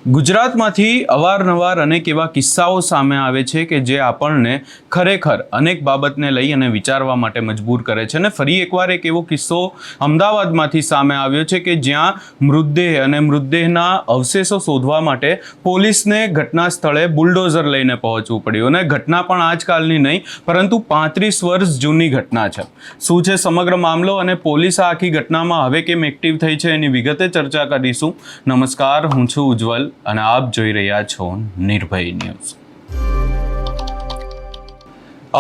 ગુજરાતમાંથી અવારનવાર અનેક એવા કિસ્સાઓ સામે આવે છે કે જે આપણને ખરેખર અનેક બાબતને લઈ અને વિચારવા માટે મજબૂર કરે છે અને ફરી એકવાર એક એવો કિસ્સો અમદાવાદમાંથી સામે આવ્યો છે કે જ્યાં મૃતદેહ અને મૃતદેહના અવશેષો શોધવા માટે પોલીસને ઘટના સ્થળે બુલડોઝર લઈને પહોંચવું પડ્યું અને ઘટના પણ આજકાલની નહીં પરંતુ 35 વર્ષ જૂની ઘટના છે। શું છે સમગ્ર મામલો અને પોલીસ આ આખી ઘટનામાં હવે કેમ એક્ટિવ થઈ છે એની વિગતે ચર્ચા કરીશું। નમસ્કાર, હું છું ઉજ્જવલ અને આપ જોઈ રહ્યા છો નિર્ભય ન્યૂઝ।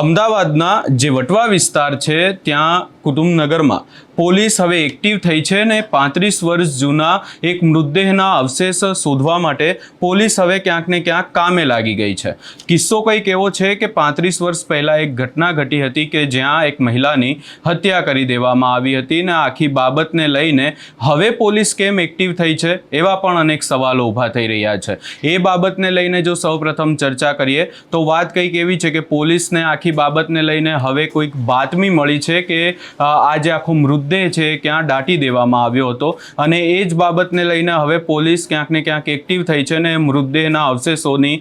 અમદાવાદના જે વટવા વિસ્તાર છે ત્યાં કુટુંબનગરમાં પોલીસ હવે એક્ટિવ થઈ છે ને 35 વર્ષ જૂના એક મૃતદેહના અવશેષ શોધવા માટે પોલીસ હવે ક્યાંક ને ક્યાંક કામે લાગી ગઈ છે। કિસ્સો કંઈક એવો છે કે 35 વર્ષ પહેલાં એક ઘટના ઘટી હતી કે જ્યાં એક મહિલાની હત્યા કરી દેવામાં આવી હતી ને આખી બાબતને લઈને હવે પોલીસ કેમ એક્ટિવ થઈ છે એવા પણ અનેક સવાલો ઊભા થઈ રહ્યા છે। એ બાબતને લઈને જો સૌપ્રથમ ચર્ચા કરીએ તો વાત કંઈક એવી છે કે પોલીસને આખી બાબતને લઈને હવે કોઈક બાતમી મળી છે કે આ જે આખો મૃતદેહ છે ક્યાં દાટી દેવામાં આવ્યો હતો અને એ જ બાબતને લઈને હવે પોલીસ ક્યાંક ને ક્યાંક એક્ટિવ થઈ છે અને મૃતદેહના અવશેષોની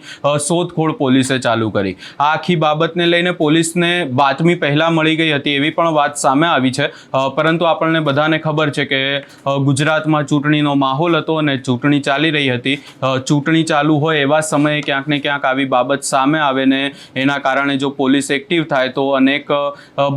શોધખોળ પોલીસે ચાલુ કરી। આ આખી બાબતને લઈને પોલીસને બાતમી પહેલાં મળી ગઈ હતી એવી પણ વાત સામે આવી છે, પરંતુ આપણને બધાને ખબર છે કે ગુજરાતમાં ચૂંટણીનો માહોલ હતો અને ચૂંટણી ચાલી રહી હતી। ચૂંટણી ચાલુ હોય એવા સમયે ક્યાંક ને ક્યાંક આવી બાબત સામે આવે ને એના કારણે જો પોલીસ એક્ટિવ થાય તો અનેક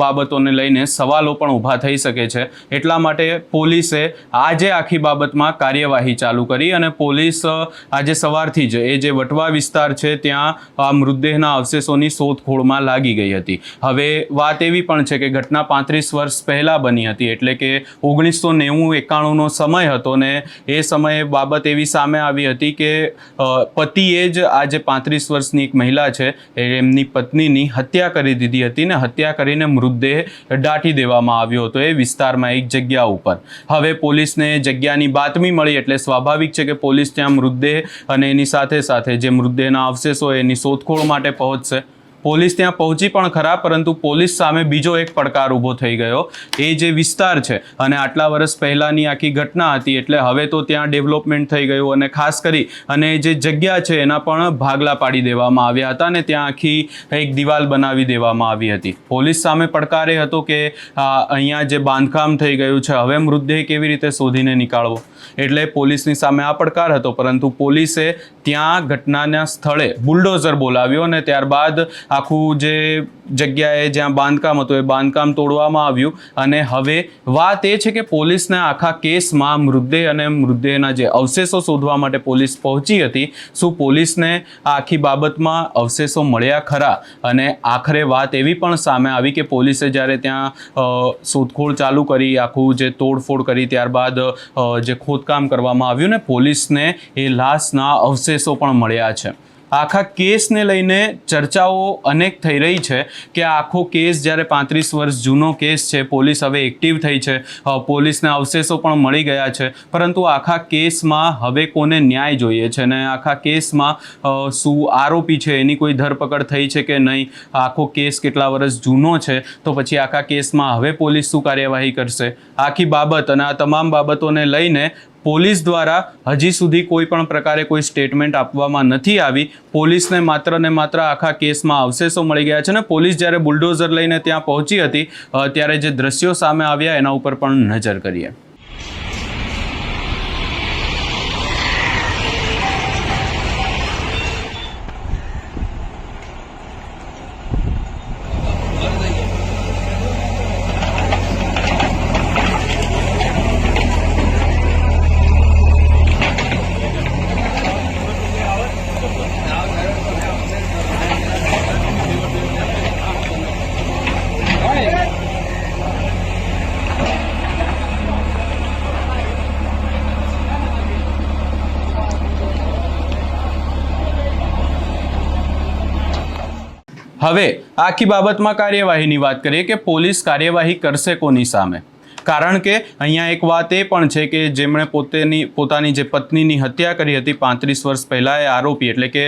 બાબતોને લઈને સવાલો પણ ઊભા થઈ શકે છે। એટલા માટે પોલીસે આજે આખી બાબતમાં કાર્યવાહી ચાલુ કરી અને પોલીસ આજે સવારથી જ એ જે વટવા વિસ્તાર છે ત્યાં આ મૃતદેહના અવશેષોની શોધખોળમાં લાગી ગઈ હતી। હવે વાત એવી પણ છે કે ઘટના 35 વર્ષ પહેલાં બની હતી એટલે કે 1990-91નો સમય હતો ને એ સમયે બાબત એવી સામે આવી હતી કે પતિએ જ આ જે 35 વર્ષની એક મહિલા છે એમની પત્નીની હત્યા કરી દીધી હતી ને હત્યા કરીને મૃતદેહ દાટી દેવામાં આવ્યો હતો એ વિસ્તારમાં એક જગ્યા ઉપર। હવે પોલીસને જગ્યાની બાતમી મળી એટલે સ્વાભાવિક છે કે પોલીસ ત્યાં મૃતદેહ અને એની સાથે સાથે જે મૃતદેહના અવશેષો એની શોધખોળ માટે પહોંચશે। પોલીસ ત્યાં પહોંચી પણ ખરા પરંતુ પોલીસ સામે બીજો એક પડકાર ઊભો થઈ ગયો। એ જે વિસ્તાર છે અને આટલા વર્ષ પહેલાંની આખી ઘટના હતી એટલે હવે તો ત્યાં ડેવલપમેન્ટ થઈ ગયું અને ખાસ કરી અને જે જગ્યા છે એના પણ ભાગલા પાડી દેવામાં આવ્યા હતા અને ત્યાં આખી એક દિવાલ બનાવી દેવામાં આવી હતી। પોલીસ સામે પડકાર એ હતો કે અહીંયા જે બાંધકામ થઈ ગયું છે હવે મૃતદેહ કેવી રીતે શોધીને નીકાળવો, એટલે પોલીસની સામે આ પડકાર હતો પરંતુ પોલીસે ત્યાં ઘટનાના સ્થળે બુલડોઝર બોલાવ્યો અને ત્યારબાદ આખું જે જગ્યાએ જ્યાં બાંધકામ હતું એ બાંધકામ તોડવામાં આવ્યું અને હવે વાત એ છે કે પોલીસને આખા કેસમાં મૃતદેહ અને મૃતદેહના જે અવશેષો શોધવા માટે પોલીસ પહોંચી હતી, શું પોલીસને આ આખી બાબતમાં અવશેષો મળ્યા ખરા? અને આખરે વાત એવી પણ સામે આવી કે પોલીસે જ્યારે ત્યાં શોધખોળ ચાલુ કરી, આખું જે તોડફોડ કરી ત્યારબાદ જે ખોદકામ કરવામાં આવ્યું ને પોલીસને એ લાશના અવશેષો પણ મળ્યા છે। આખા કેસને લઈને ચર્ચાઓ અનેક થઈ રહી છે કે આખો કેસ જ્યારે 35 વર્ષ જૂનો કેસ છે, પોલીસ હવે એક્ટિવ થઈ છે, પોલીસને અવશેષો પણ મળી ગયા છે, પરંતુ આખા કેસમાં હવે કોને ન્યાય જોઈએ છે અને આખા કેસમાં શું આરોપી છે એની કોઈ ધરપકડ થઈ છે કે નહીં, આખો કેસ કેટલા વર્ષ જૂનો છે તો પછી આખા કેસમાં હવે પોલીસ શું કાર્યવાહી કરશે, આખી બાબત અને આ તમામ બાબતોને લઈને પોલીસ દ્વારા હજી સુધી કોઈ પણ પ્રકારે કોઈ સ્ટેટમેન્ટ આપવામાં નથી આવી। પોલીસને માત્ર ને માત્ર આખા કેસમાં અવશેષો મળી ગયા છે ને પોલીસ જ્યારે બુલડોઝર લઈને ત્યાં પહોંચી હતી ત્યારે જે દ્રશ્યો સામે આવ્યા એના ઉપર પણ નજર કરીએ। હવે આખી બાબતમાં કાર્યવાહીની વાત કરીએ કે પોલીસ કાર્યવાહી કરશે કોની સામે, કારણ કે અહીંયા એક વાત એ પણ છે કે જેમણે પોતાની જે પત્નીની હત્યા કરી હતી 35 વર્ષ પહેલાં, એ આરોપી એટલે કે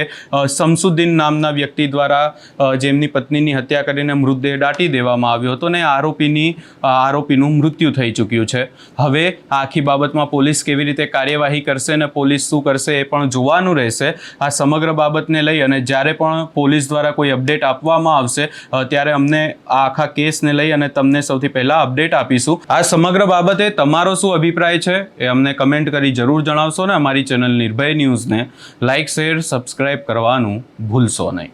શમસુદ્દીન નામના વ્યક્તિ દ્વારા જેમની પત્નીની હત્યા કરીને મૃતદેહ દાટી દેવામાં આવ્યો હતો ને આરોપીનું મૃત્યુ થઈ ચૂક્યું છે. હવે આખી બાબતમાં પોલીસ કેવી રીતે કાર્યવાહી કરશે ને પોલીસ શું કરશે એ પણ જોવાનું રહેશે. આ સમગ્ર બાબતને લઈ અને જ્યારે પણ પોલીસ દ્વારા કોઈ અપડેટ આપવામાં આવશે ત્યારે અમને આ આખા કેસને લઈ અને તમને સૌથી પહેલાં અપડેટ આપીશું. આ સમગ્ર બાબતે તમારો શું અભિપ્રાય છે એ અમને કમેન્ટ કરી જરૂર જણાવશો ને અમારી ચેનલ નિર્ભય ન્યૂઝને લાઇક, શેર, સબસ્ક્રાઇબ કરવાનું ભૂલશો નહીં.